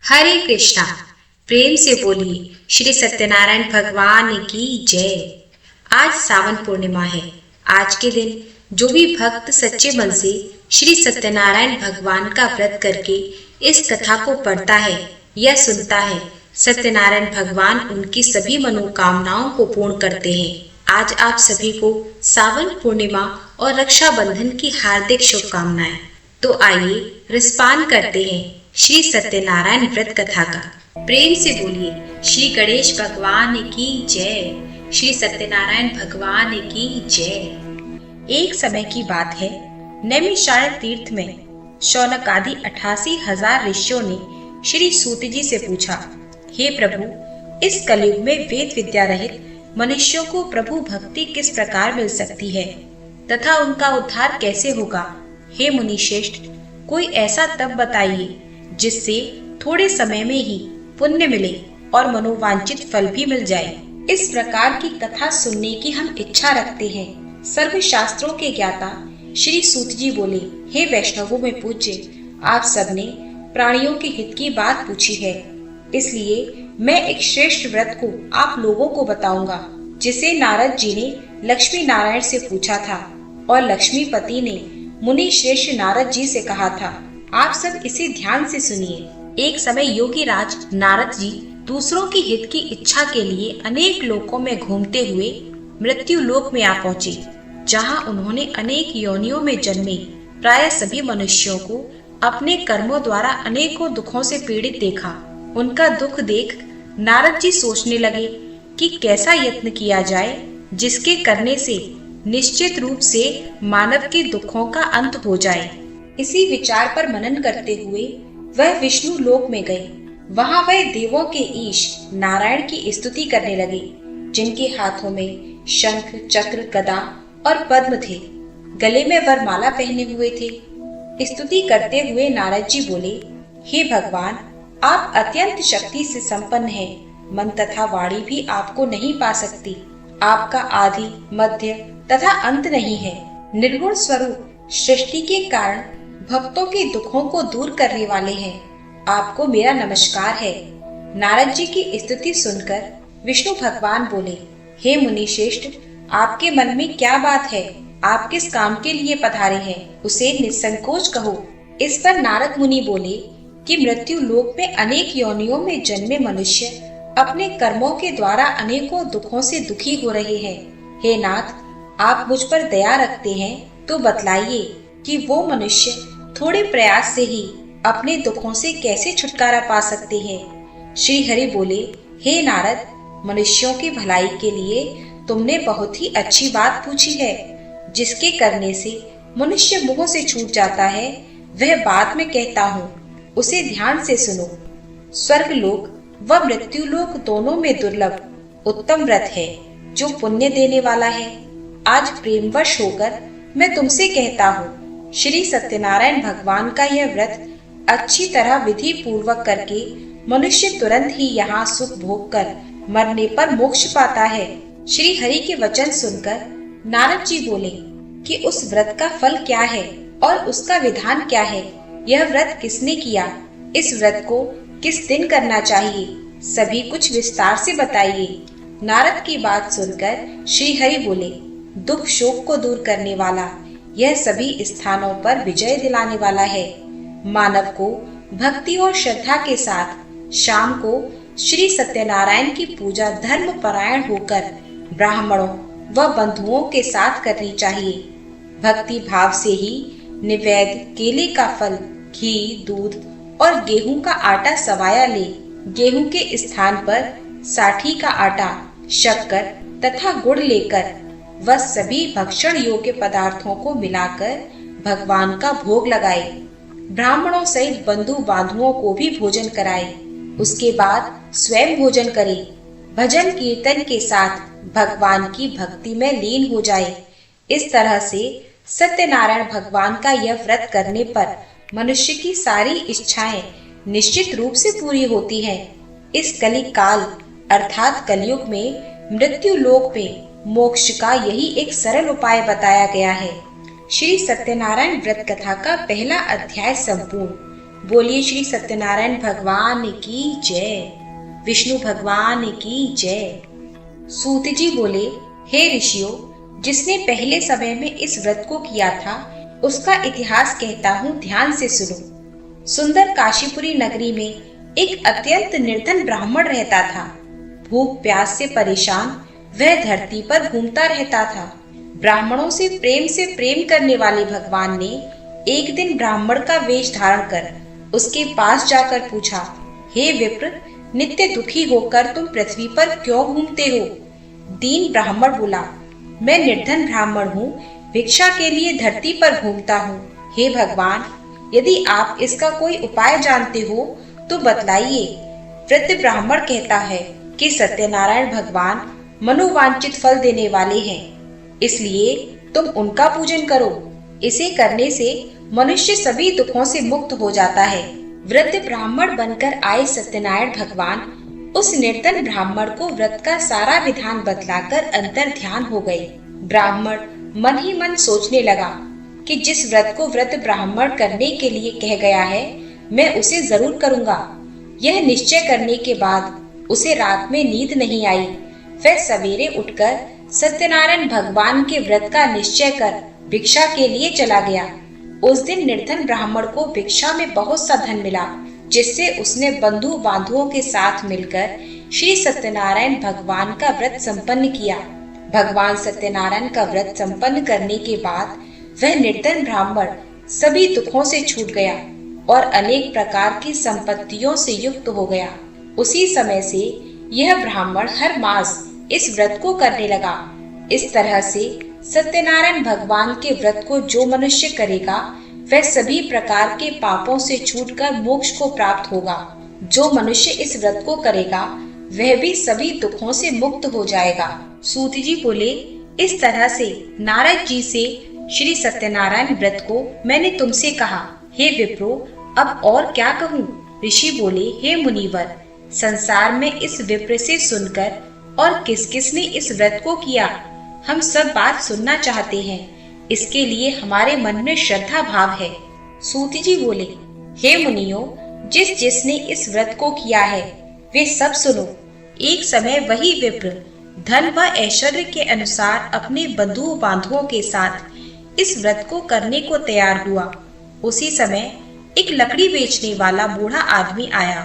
हरे कृष्णा। प्रेम से बोलिए श्री सत्यनारायण भगवान की जय। आज सावन पूर्णिमा है। आज के दिन जो भी भक्त सच्चे मन से श्री सत्यनारायण भगवान का व्रत करके इस कथा को पढ़ता है या सुनता है, सत्यनारायण भगवान उनकी सभी मनोकामनाओं को पूर्ण करते हैं। आज आप सभी को सावन पूर्णिमा और रक्षाबंधन की हार्दिक शुभकामनाएं। तो आइए रिस्पान करते हैं श्री सत्यनारायण व्रत कथा का। प्रेम से बोलिए श्री गणेश भगवान की जय, श्री सत्यनारायण भगवान की जय। एक समय की बात है, नैमिषारण्य तीर्थ में शौनक आदि 88,000 ऋषियों ने श्री सूत जी से पूछा, हे प्रभु, इस कलयुग में वेद विद्या रहित मनुष्यों को प्रभु भक्ति किस प्रकार मिल सकती है तथा उनका उद्धार कैसे होगा। हे मुनि श्रेष्ठ, कोई ऐसा तप बताइए जिससे थोड़े समय में ही पुण्य मिले और मनोवांछित फल भी मिल जाए। इस प्रकार की कथा सुनने की हम इच्छा रखते हैं। सर्व शास्त्रों के ज्ञाता श्री सूत जी बोले, हे वैष्णवों में पूज्य, आप सबने प्राणियों के हित की बात पूछी है, इसलिए मैं एक श्रेष्ठ व्रत को आप लोगों को बताऊंगा, जिसे नारद जी ने लक्ष्मी नारायण से पूछा था और लक्ष्मीपति ने मुनि श्रेष्ठ नारद जी से कहा था। आप सब इसे ध्यान से सुनिए। एक समय योगी राज नारद जी दूसरों की हित की इच्छा के लिए अनेक लोकों में घूमते हुए मृत्यु लोक में आ पहुँचे, जहाँ उन्होंने अनेक योनियों में जन्मे प्राय सभी मनुष्यों को अपने कर्मों द्वारा अनेकों दुखों से पीड़ित देखा। उनका दुख देख नारद जी सोचने लगे कि कैसा यत्न किया जाए जिसके करने से निश्चित रूप से मानव के दुखों का अंत हो जाए। इसी विचार पर मनन करते हुए वह विष्णु लोक में गए। वहां वह देवों के ईश नारायण की स्तुति करने लगे, जिनके हाथों में शंख, चक्र, गदा और पद्म थे, गले में वरमाला पहने हुए थे। स्तुति करते हुए नारद जी बोले, हे भगवान, आप अत्यंत शक्ति से संपन्न हैं। मन तथा वाणी भी आपको नहीं पा सकती। आपका आदि, मध्य तथा अंत नहीं है। निर्गुण स्वरूप सृष्टि के कारण भक्तों के दुखों को दूर करने वाले हैं। आपको मेरा नमस्कार है। नारद जी की स्तुति सुनकर विष्णु भगवान बोले, हे मुनि श्रेष्ठ, आपके मन में क्या बात है? आप किस काम के लिए पधारे हैं, उसे निसंकोच कहो। इस पर नारद मुनि बोले कि मृत्यु लोक में अनेक योनियों में जन्मे मनुष्य अपने कर्मों के द्वारा अनेकों दुखों से दुखी हो रहे हैं। हे नाथ, आप मुझ पर दया रखते हैं तो बतलाइए कि वो मनुष्य थोड़े प्रयास से ही अपने दुखों से कैसे छुटकारा पा सकते हैं। श्री हरि बोले, हे नारद, मनुष्यों की भलाई के लिए तुमने बहुत ही अच्छी बात पूछी है। जिसके करने से मनुष्य मोह से छूट जाता है, वह बात मैं कहता हूँ, उसे ध्यान से सुनो। स्वर्ग लोक व मृत्यु लोक दोनों में दुर्लभ उत्तम व्रत है जो पुण्य देने वाला है। आज प्रेमवश होकर मैं तुमसे कहता हूँ, श्री सत्यनारायण भगवान का यह व्रत अच्छी तरह विधि पूर्वक करके मनुष्य तुरंत ही यहाँ सुख भोग कर मरने पर मोक्ष पाता है। श्री हरि के वचन सुनकर नारद जी बोले कि उस व्रत का फल क्या है और उसका विधान क्या है। यह व्रत किसने किया, इस व्रत को किस दिन करना चाहिए, सभी कुछ विस्तार से बताइए। नारद की बात सुनकर श्री हरि बोले, दुख शोक को दूर करने वाला, यह सभी स्थानों पर विजय दिलाने वाला है। मानव को भक्ति और श्रद्धा के साथ शाम को श्री सत्यनारायण की पूजा धर्म परायण होकर ब्राह्मणों व बंधुओं के साथ करनी चाहिए। भक्ति भाव से ही निवेद, केले का फल, घी, दूध और गेहूं का आटा सवाया ले। गेहूं के स्थान पर साठी का आटा, शक्कर तथा गुड़ लेकर वह सभी भक्षण योग्य पदार्थों को मिलाकर भगवान का भोग लगाए। ब्राह्मणों सहित बंधु बांधुओं को भी भोजन कराए। उसके बाद स्वयं भोजन करे। भजन कीर्तन के साथ भगवान की भक्ति में लीन हो जाए। इस तरह से सत्यनारायण भगवान का यह व्रत करने पर मनुष्य की सारी इच्छाएं निश्चित रूप से पूरी होती हैं। इस कली काल अर्थात कलयुग में मृत्यु लोक में मोक्ष का यही एक सरल उपाय बताया गया है। श्री सत्यनारायण व्रत कथा का पहला अध्याय संपूर्ण। बोलिए श्री सत्यनारायण भगवान की जय, विष्णु भगवान की जय। सूत जी बोले, हे ऋषियों, जिसने पहले समय में इस व्रत को किया था उसका इतिहास कहता हूँ, ध्यान से सुनो। सुंदर काशीपुरी नगरी में एक अत्यंत निर्धन ब्राह्मण रहता था। भूख प्यास से परेशान वह धरती पर घूमता रहता था। ब्राह्मणों से प्रेम करने वाले भगवान ने एक दिन ब्राह्मण का वेश धारण कर उसके पास जाकर पूछा, हे विप्र, नित्य दुखी होकर तुम पृथ्वी पर क्यों घूमते हो? दीन ब्राह्मण बोला, मैं निर्धन ब्राह्मण हूँ, भिक्षा के लिए धरती पर घूमता हूँ। हे भगवान, यदि आप इसका कोई उपाय जानते हो तो बतलाइए। वृद्ध ब्राह्मण कहता है कि सत्यनारायण भगवान मनोवांछित फल देने वाले हैं, इसलिए तुम उनका पूजन करो। इसे करने से मनुष्य सभी दुखों से मुक्त हो जाता है। वृद्ध ब्राह्मण बनकर आए सत्यनारायण भगवान उस निर्धन ब्राह्मण को व्रत का सारा विधान बतलाकर अंतर ध्यान हो गए। ब्राह्मण मन ही मन सोचने लगा कि जिस व्रत को वृद्ध ब्राह्मण करने के लिए कह गया है, मैं उसे जरूर करूंगा। यह निश्चय करने के बाद उसे रात में नींद नहीं आई। वह सवेरे उठकर सत्यनारायण भगवान के व्रत का निश्चय कर भिक्षा के लिए चला गया। उस दिन निर्धन ब्राह्मण को भिक्षा में बहुत सा धन मिला, जिससे उसने बंधु बांधुओं के साथ मिलकर श्री सत्यनारायण भगवान का व्रत संपन्न किया। भगवान सत्यनारायण का व्रत संपन्न करने के बाद वह निर्धन ब्राह्मण सभी दुखों से छूट गया और अनेक प्रकार की संपत्तियों से युक्त हो गया। उसी समय से यह ब्राह्मण हर मास इस व्रत को करने लगा। इस तरह से सत्यनारायण भगवान के व्रत को जो मनुष्य करेगा वह सभी प्रकार के पापों से छूटकर मोक्ष को प्राप्त होगा। जो मनुष्य इस व्रत को करेगा वह भी सभी दुखों से मुक्त हो जाएगा। सूत जी बोले, इस तरह से नारद जी से श्री सत्यनारायण व्रत को मैंने तुमसे कहा। हे विप्रो, अब और क्या कहूँ? ऋषि बोले, हे मुनिवर, संसार में इस विप्र से सुनकर और किस किस ने इस व्रत को किया, हम सब बात सुनना चाहते हैं। इसके लिए हमारे मन में श्रद्धा भाव है। सूत जी बोले, हे मुनियों, जिस जिसने इस व्रत को किया है वे सब सुनो। एक समय वही विप्र धन व ऐश्वर्य के अनुसार अपने बंधु बांधुओं के साथ इस व्रत को करने को तैयार हुआ। उसी समय एक लकड़ी बेचने वाला बूढ़ा आदमी आया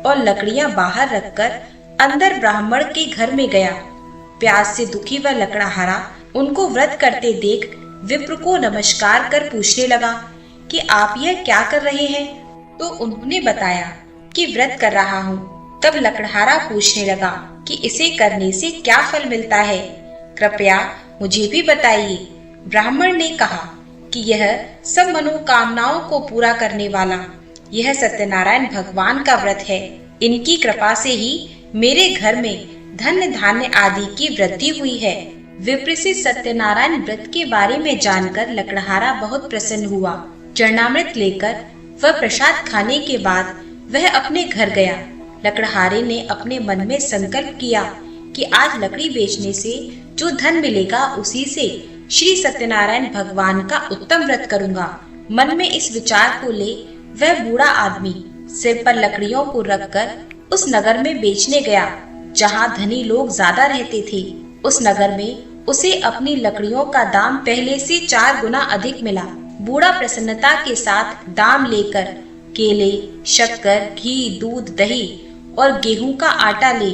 और लकड़ियां बाहर रखकर अंदर ब्राह्मण के घर में गया। प्यास से दुखी व लकड़हारा उनको व्रत करते देख विप्र को नमस्कार कर पूछने लगा कि आप यह क्या कर रहे हैं? तो उन्होंने बताया कि व्रत कर रहा हूँ। तब लकड़हारा पूछने लगा कि इसे करने से क्या फल मिलता है, कृपया मुझे भी बताइए। ब्राह्मण ने कहा कि यह सब मनोकामनाओं को पूरा करने वाला यह सत्यनारायण भगवान का व्रत है। इनकी कृपा से ही मेरे घर में धन धान्य आदि की वृद्धि हुई है। विप्र से सत्यनारायण व्रत के बारे में जानकर लकड़हारा बहुत प्रसन्न हुआ। चरणामृत लेकर वह प्रसाद खाने के बाद वह अपने घर गया। लकड़हारे ने अपने मन में संकल्प किया कि आज लकड़ी बेचने से जो धन मिलेगा उसी से श्री सत्यनारायण भगवान का उत्तम व्रत करूंगा। मन में इस विचार को ले वह बूढ़ा आदमी सिर पर लकड़ियों को रखकर उस नगर में बेचने गया जहाँ धनी लोग ज्यादा रहते थे। उस नगर में उसे अपनी लकड़ियों का दाम पहले से 4 गुना अधिक मिला। बूढ़ा प्रसन्नता के साथ दाम लेकर केले, शक्कर, घी, दूध, दही और गेहूं का आटा ले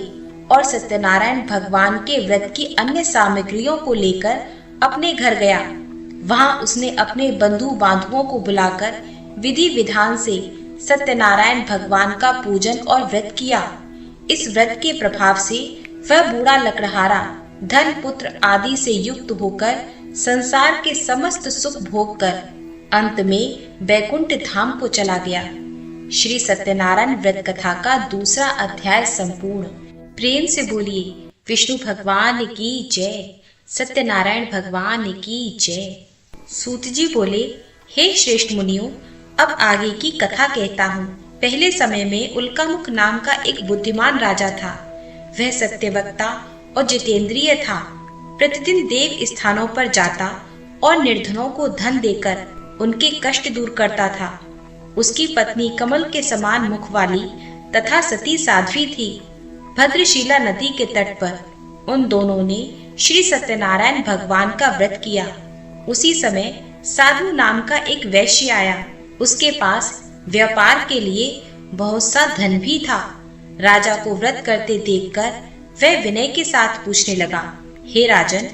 और सत्यनारायण भगवान के व्रत की अन्य सामग्रियों को लेकर अपने घर गया। वहां उसने अपने बंधु बांधुओं को बुलाकर विधि विधान से सत्यनारायण भगवान का पूजन और व्रत किया। इस व्रत के प्रभाव से वह बूढ़ा लकड़हारा धन पुत्र आदि से युक्त होकर संसार के समस्त सुख भोग कर अंत में बैकुंठ धाम को चला गया। श्री सत्यनारायण व्रत कथा का दूसरा अध्याय संपूर्ण। प्रेम से बोलिए विष्णु भगवान की जय, सत्यनारायण भगवान की जय। सूत जी बोले, हे श्रेष्ठ मुनियों, अब आगे की कथा कहता हूँ। पहले समय में उल्कामुख नाम का एक बुद्धिमान राजा था। वह सत्यवक्ता और जितेंद्रिय था। प्रतिदिन देव स्थानों पर जाता और निर्धनों को धन देकर उनके कष्ट दूर करता था। उसकी पत्नी कमल के समान मुख वाली तथा सती साध्वी थी। भद्रशिला नदी के तट पर उन दोनों ने श्री सत्यनारायण भगवान का व्रत किया। उसी समय साधु नाम का एक वैश्य आया। उसके पास व्यापार के लिए बहुत सा धन भी था। राजा को व्रत करते देखकर वह विनय के साथ पूछने लगा, हे राजन,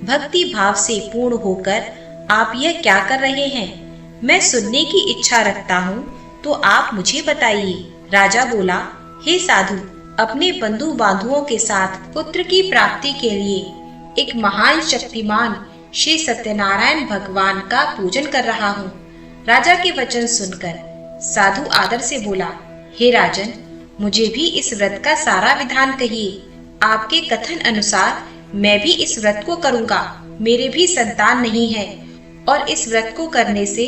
भक्ति भाव से पूर्ण होकर आप यह क्या कर रहे हैं? मैं सुनने की इच्छा रखता हूँ, तो आप मुझे बताइए। राजा बोला, हे साधु, अपने बंधु बांधुओं के साथ पुत्र की प्राप्ति के लिए एक महान शक्तिमान श्री सत्यनारायण भगवान का पूजन कर रहा हूँ। राजा के वचन सुनकर साधु आदर से बोला, हे राजन, मुझे भी इस व्रत का सारा विधान कहिए। आपके कथन अनुसार मैं भी इस व्रत को करूँगा। मेरे भी संतान नहीं है और इस व्रत को करने से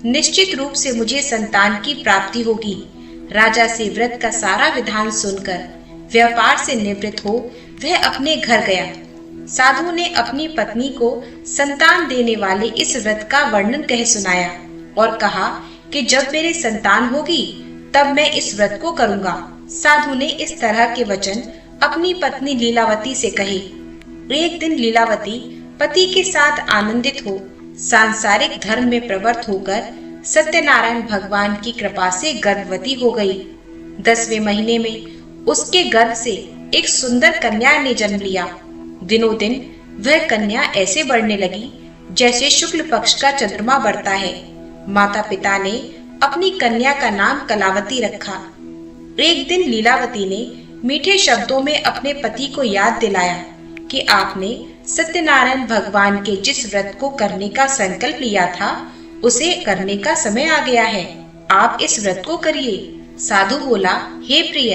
निश्चित रूप से मुझे संतान की प्राप्ति होगी। राजा से व्रत का सारा विधान सुनकर व्यापार से निवृत्त हो वह अपने घर गया। साधु ने अपनी पत्नी को संतान देने वाले इस व्रत का वर्णन कह सुनाया और कहा कि जब मेरे संतान होगी तब मैं इस व्रत को करूँगा। साधु ने इस तरह के वचन अपनी पत्नी लीलावती से कहे। एक दिन लीलावती पति के साथ आनंदित हो सांसारिक धर्म में प्रवृत्त होकर सत्यनारायण भगवान की कृपा से गर्भवती हो गई। 10वें महीने में उसके गर्भ से एक सुंदर कन्या ने जन्म लिया। दिनों दिन वह कन्या ऐसे बढ़ने लगी जैसे शुक्ल पक्ष का चंद्रमा बढ़ता है। माता पिता ने अपनी कन्या का नाम कलावती रखा। एक दिन लीलावती ने मीठे शब्दों में अपने पति को याद दिलाया कि आपने सत्यनारायण भगवान के जिस व्रत को करने का संकल्प लिया था उसे करने का समय आ गया है। आप इस व्रत को करिए। साधु बोला, हे प्रिय,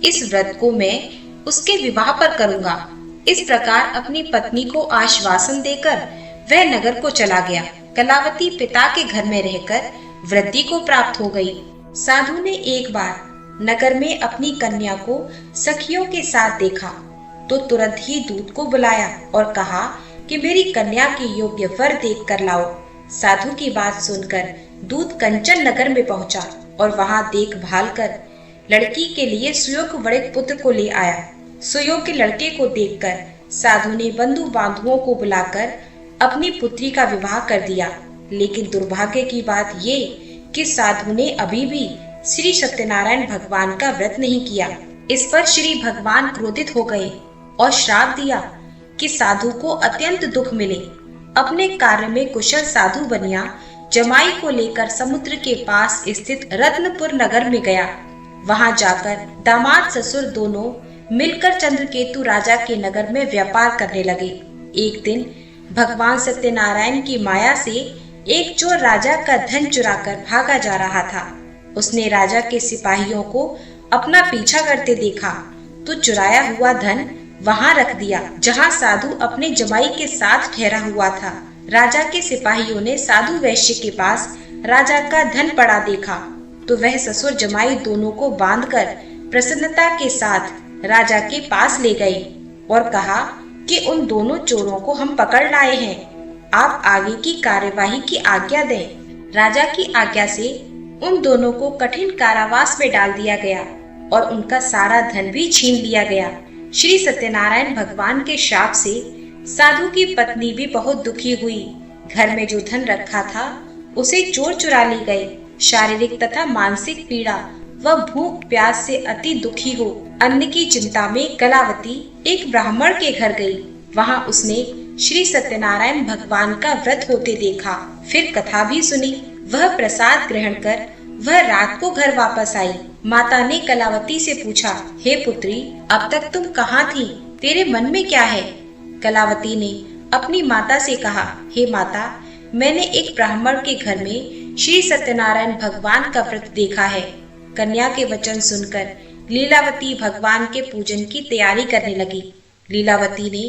इस व्रत को मैं उसके विवाह पर करूँगा। इस प्रकार अपनी पत्नी को आश्वासन देकर वह नगर को चला गया। कलावती पिता के घर में रहकर वृद्धि को प्राप्त हो गई। साधु ने एक बार नगर में अपनी कन्या को सखियों के साथ देखा तो तुरंत ही दूत को बुलाया और कहा कि मेरी कन्या के योग्य वर देख कर लाओ। साधु की बात सुनकर दूत कंचन नगर में पहुंचा और वहां देखभाल कर लड़की के लिए सुयोग्य बड़े पुत्र को ले आया। सुयोग्य लड़के को देखकर साधु ने बंधु बांधुओं को बुलाकर अपनी पुत्री का विवाह कर दिया। लेकिन दुर्भाग्य की बात ये कि साधु ने अभी भी श्री सत्यनारायण भगवान का व्रत नहीं किया। इस पर श्री भगवान क्रोधित हो गए और श्राप दिया कि साधु को अत्यंत दुख मिले। अपने कार्य में कुशल साधु बनिया जमाई को लेकर समुद्र के पास स्थित रत्नपुर नगर में गया। वहां जाकर दामाद ससुर दोनों मिलकर चंद्रकेतु राजा के नगर में व्यापार करने लगे। एक दिन भगवान सत्यनारायण की माया से एक चोर राजा का धन चुराकर भागा जा रहा था। उसने राजा के सिपाहियों को अपना पीछा करते देखा तो चुराया हुआ धन वहां रख दिया जहां साधु अपने जमाई के साथ ठहरा हुआ था। राजा के सिपाहियों ने साधु वैश्य के पास राजा का धन पड़ा देखा तो वह ससुर जमाई दोनों को बांधकर प्रसन्नता के साथ राजा के पास ले गए और कहा कि उन दोनों चोरों को हम पकड़ लाए हैं, आप आगे की कार्यवाही की आज्ञा दें। राजा की आज्ञा से उन दोनों को कठिन कारावास में डाल दिया गया और उनका सारा धन भी छीन लिया गया। श्री सत्यनारायण भगवान के श्राप से साधु की पत्नी भी बहुत दुखी हुई। घर में जो धन रखा था उसे चोर चुरा ले गए। शारीरिक तथा मानसिक पीड़ा व भूख प्यास से अति दुखी हो अन्न की चिंता में कलावती एक ब्राह्मण के घर गई। वहां उसने श्री सत्यनारायण भगवान का व्रत होते देखा, फिर कथा भी सुनी। वह प्रसाद ग्रहण कर वह रात को घर वापस आई। माता ने कलावती से पूछा, हे पुत्री, अब तक तुम कहाँ थी? तेरे मन में क्या है? कलावती ने अपनी माता से कहा, हे माता, मैंने एक ब्राह्मण के घर में श्री सत्यनारायण भगवान का व्रत देखा है। कन्या के वचन सुनकर लीलावती भगवान के पूजन की तैयारी करने लगी। लीलावती ने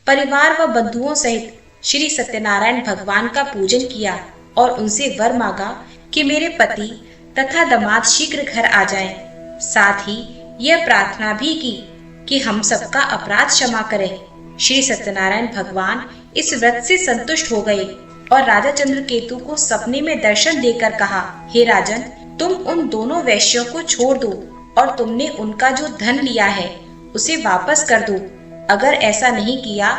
परिवार व बंधुओं सहित श्री सत्यनारायण भगवान का पूजन किया और उनसे वर मांगा कि मेरे पति तथा दामाद शीघ्र घर आ जाएं। साथ ही यह प्रार्थना भी की कि हम सबका अपराध क्षमा करें। श्री सत्यनारायण भगवान इस व्रत से संतुष्ट हो गए और राजा चंद्रकेतु को सपने में दर्शन देकर कहा, हे राजन, तुम उन दोनों वैश्यों को छोड़ दो और तुमने उनका जो धन लिया है उसे वापस कर दो। अगर ऐसा नहीं किया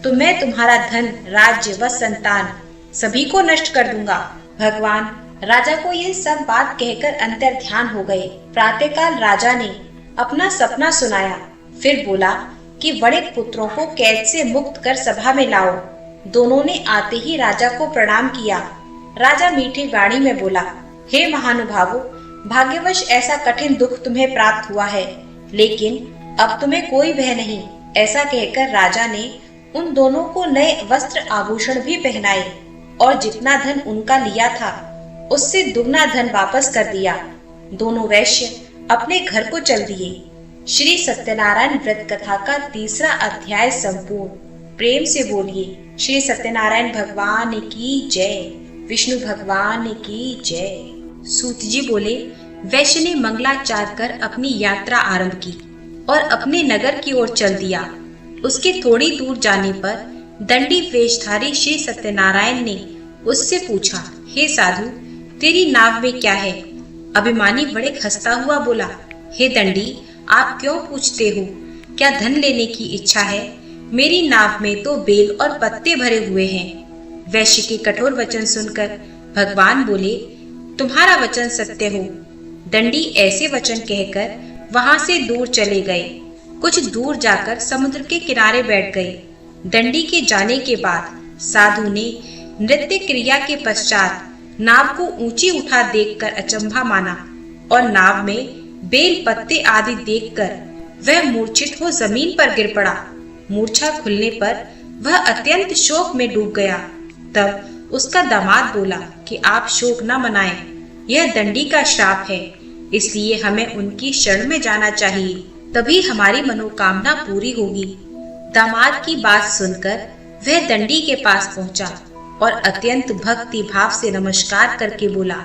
तो मैं तुम्हारा धन, राज्य व संतान सभी को नष्ट कर दूंगा। भगवान राजा को यह सब बात कहकर अंतर्ध्यान हो गए। प्रातःकाल राजा ने अपना सपना सुनाया, फिर बोला कि वणिक पुत्रों को कैद से मुक्त कर सभा में लाओ। दोनों ने आते ही राजा को प्रणाम किया। राजा मीठी वाणी में बोला, हे महानुभावों, भाग्यवश ऐसा कठिन दुख तुम्हें प्राप्त हुआ है, लेकिन अब तुम्हें कोई भय नहीं। ऐसा कहकर राजा ने उन दोनों को नए वस्त्र आभूषण भी पहनाए और जितना धन उनका लिया था उससे दुगना धन वापस कर दिया। दोनों वैश्य अपने घर को चल दिए। श्री सत्यनारायण व्रत कथा का 3रा अध्याय संपूर्ण। प्रेम से बोलिए श्री सत्यनारायण भगवान की जय, विष्णु भगवान की जय। सूत जी बोले, वैश्य ने मंगलाचार कर अपनी यात्रा आरंभ की और अपने नगर की ओर चल दिया। उसके थोड़ी दूर जाने पर दंडी वेशधारी श्री सत्यनारायण ने उससे पूछा, हे साधु, तेरी नाव में क्या है? अभिमानी वणिक हंसता हुआ बोला, हे दंडी, आप क्यों पूछते हो? क्या धन लेने की इच्छा है? मेरी नाव में तो बेल और पत्ते भरे हुए हैं। वैश्य के कठोर वचन सुनकर भगवान बोले, तुम्हारा वचन सत्य हो। दंडी ऐसे वचन कहकर वहां से दूर चले गए। कुछ दूर जाकर समुद्र के किनारे बैठ गए। दंडी के जाने के बाद साधु ने नृत्य क्रिया के पश्चात नाव को ऊंची उठा देखकर अचंभा माना और नाव में बेल पत्ते आदि देखकर वह मूर्छित हो जमीन पर गिर पड़ा। मूर्छा खुलने पर वह अत्यंत शोक में डूब गया। तब उसका दामाद बोला कि आप शोक न मनाएं, यह दंडी का श्राप है, इसलिए हमें उनकी शरण में जाना चाहिए, तभी हमारी मनोकामना पूरी होगी। दामाद की बात सुनकर वह दंडी के पास पहुंचा और अत्यंत भक्ति भाव से नमस्कार करके बोला,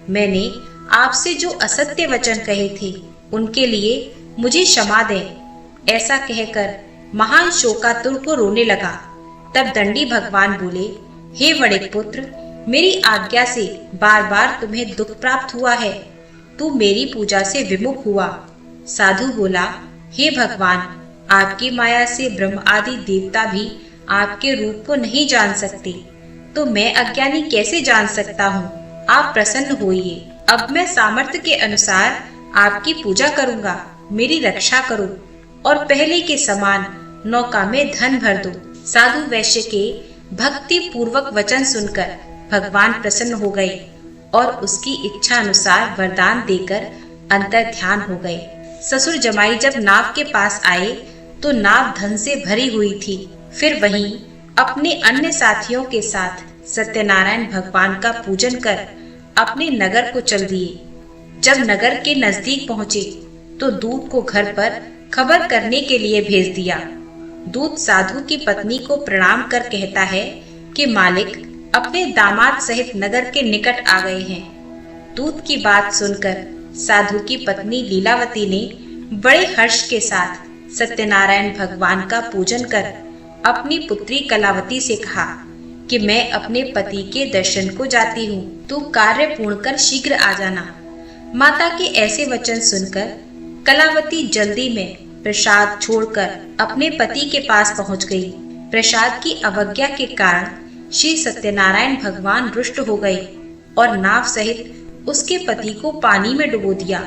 मैंने आपसे जो असत्य वचन कहे थे उनके लिए मुझे क्षमा दें। ऐसा कहकर महान शोकातुर को रोने लगा। तब दंडी भगवान बोले, हे वणिक पुत्र, मेरी आज्ञा से बार बार तुम्हें दुख प्राप्त हुआ है, तू मेरी पूजा से विमुख हुआ। साधु बोला, हे भगवान, आपकी माया से ब्रह्म आदि देवता भी आपके रूप को नहीं जान सकते, तो मैं अज्ञानी कैसे जान सकता हूँ? आप प्रसन्न होइए। अब मैं सामर्थ्य के अनुसार आपकी पूजा करूँगा। मेरी रक्षा करो और पहले के समान नौका में धन भर दो। साधु वैश्य के भक्ति पूर्वक वचन सुनकर भगवान प्रसन्न हो गए और उसकी इच्छा अनुसार वरदान देकर अंतर ध्यान हो गए। ससुर जमाई जब नाव के पास आए तो नाव धन से भरी हुई थी। फिर वहीं अपने अन्य साथियों के साथ सत्यनारायण भगवान का पूजन कर अपने नगर को चल दिए। जब नगर के नजदीक पहुंचे तो दूत को घर पर खबर करने के लिए भेज दिया। दूत साधु की पत्नी को प्रणाम कर कहता है कि मालिक अपने दामाद सहित नगर के निकट आ गए हैं। दूत की बात सुनकर साधु की पत्नी लीलावती ने बड़े हर्ष के साथ सत्यनारायण भगवान का पूजन कर अपनी पुत्री कलावती से कहा कि मैं अपने पति के दर्शन को जाती हूँ, तू कार्य पूर्ण कर शीघ्र आ जाना। माता के ऐसे वचन सुनकर कलावती जल्दी में प्रसाद छोड़कर अपने पति के पास पहुँच गई। प्रसाद की अवज्ञा के कारण श्री सत्यनारायण भगवान रुष्ट हो गए और नाव सहित उसके पति को पानी में डुबो दिया।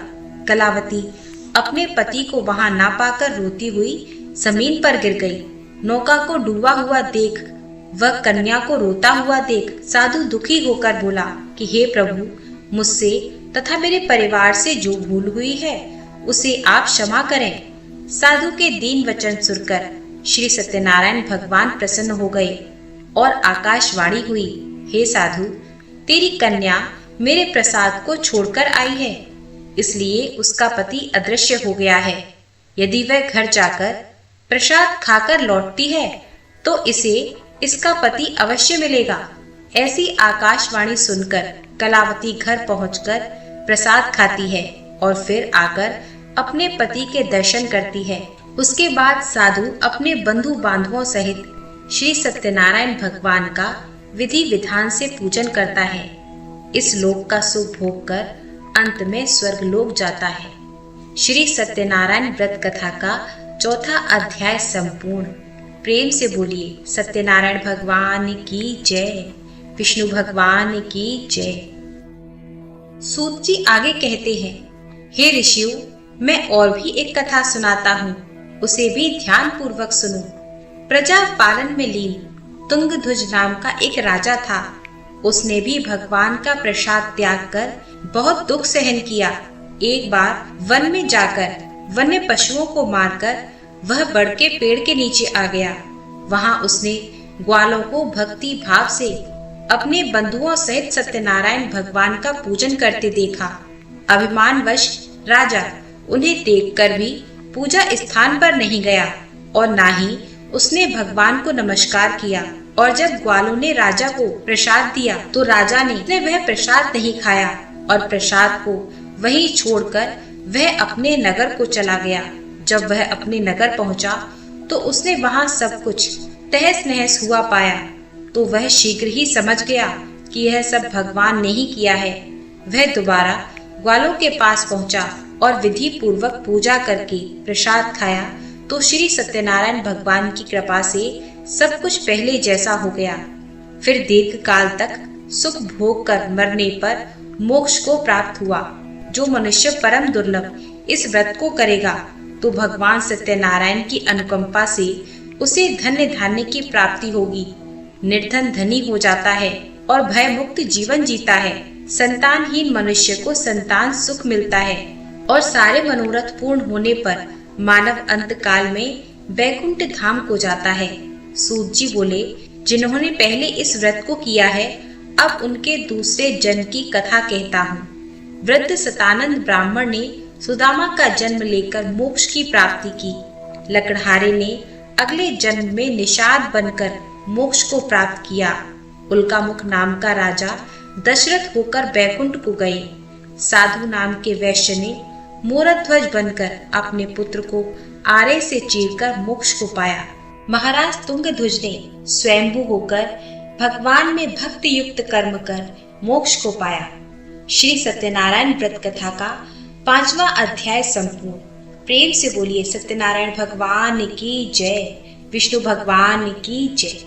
कलावती अपने पति को वहां ना पाकर रोती हुई जमीन पर गिर गई। नौका को डूबा हुआ देख वह कन्या को रोता हुआ देख साधु दुखी होकर बोला कि हे प्रभु, मुझसे तथा मेरे परिवार से जो भूल हुई है उसे आप क्षमा करें। साधु के दीन वचन सुनकर श्री सत्यनारायण भगवान प्रसन्न हो गए और आकाशवाणी हुई, हे साधु, तेरी कन्या मेरे प्रसाद को छोड़कर आई है, इसलिए उसका पति अदृश्य हो गया है। यदि वह घर जाकर प्रसाद खाकर लौटती है तो इसे इसका पति अवश्य मिलेगा। ऐसी आकाशवाणी सुनकर कलावती घर पहुंचकर प्रसाद खाती है और फिर आकर अपने पति के दर्शन करती है। उसके बाद साधु अपने बंधु बांधवों सहित श्री सत्यनारायण भगवान का विधि विधान से पूजन करता है। इस लोक का सुख भोग कर अंत में स्वर्गलोक जाता है। श्री सत्यनारायण व्रत कथा का चौथा अध्याय संपूर्ण। प्रेम से बोलिए सत्यनारायण भगवान की जय, विष्णु भगवान की जय। सूत जी आगे कहते हैं, हे ऋषियों, मैं और भी एक कथा सुनाता हूँ, उसे भी ध्यान पूर्वक सुनो। प्रजा पालन में लीन तुंगध्वज नाम का एक राजा था। उसने भी भगवान का प्रसाद त्याग कर बहुत दुख सहन किया। एक बार वन में जाकर वन्य पशुओं को मारकर वह बड़ के पेड़ के नीचे आ गया। वहां उसने ग्वालों को भक्ति भाव से अपने बंधुओं सहित सत्यनारायण भगवान का पूजन करते देखा। अभिमानवश राजा उन्हें देखकर भी पूजा स्थान पर नहीं गया और ना ही उसने भगवान को नमस्कार किया। और जब ग्वालों ने राजा को प्रसाद दिया तो राजा ने वह प्रसाद नहीं खाया और प्रसाद को वहीं छोड़कर वह अपने नगर को चला गया। जब वह अपने नगर पहुंचा तो उसने वहां सब कुछ तहस नहस हुआ पाया तो वह शीघ्र ही समझ गया कि यह सब भगवान ने ही किया है। वह दोबारा ग्वालों के पास पहुंचा और विधि पूर्वक पूजा करके प्रसाद खाया तो श्री सत्यनारायण भगवान की कृपा से सब कुछ पहले जैसा हो गया। फिर दीर्घ काल तक सुख भोग कर मरने पर मोक्ष को प्राप्त हुआ। जो मनुष्य परम दुर्लभ इस व्रत को करेगा तो भगवान सत्यनारायण की अनुकंपा से उसे धन्य धान्य की प्राप्ति होगी। निर्धन धनी हो जाता है और भय मुक्त जीवन जीता है। संतानहीन मनुष्य को संतान सुख मिलता है और सारे मनोरथ पूर्ण होने पर मानव अंत काल में वैकुंठ धाम को जाता है। सूत जी बोले, जिन्होंने पहले इस व्रत को किया है अब उनके दूसरे जन्म की कथा कहता हूँ। वृद्ध सतानंद ब्राह्मण ने सुदामा का जन्म लेकर मोक्ष की प्राप्ति की। लकड़हारे ने अगले जन्म में निषाद बनकर मोक्ष को प्राप्त किया। उल्कामुख नाम का राजा दशरथ होकर बैकुंठ को गए। साधु नाम के वैश्य ने मोरध्वज बनकर अपने पुत्र को आरे से चीरकर मोक्ष को पाया। महाराज तुंगध्वज ने स्वयंभू होकर भगवान में भक्ति युक्त कर्म कर मोक्ष को पाया। श्री सत्यनारायण व्रत कथा का 5वां अध्याय संपूर्ण। प्रेम से बोलिए सत्यनारायण भगवान की जय, विष्णु भगवान की जय।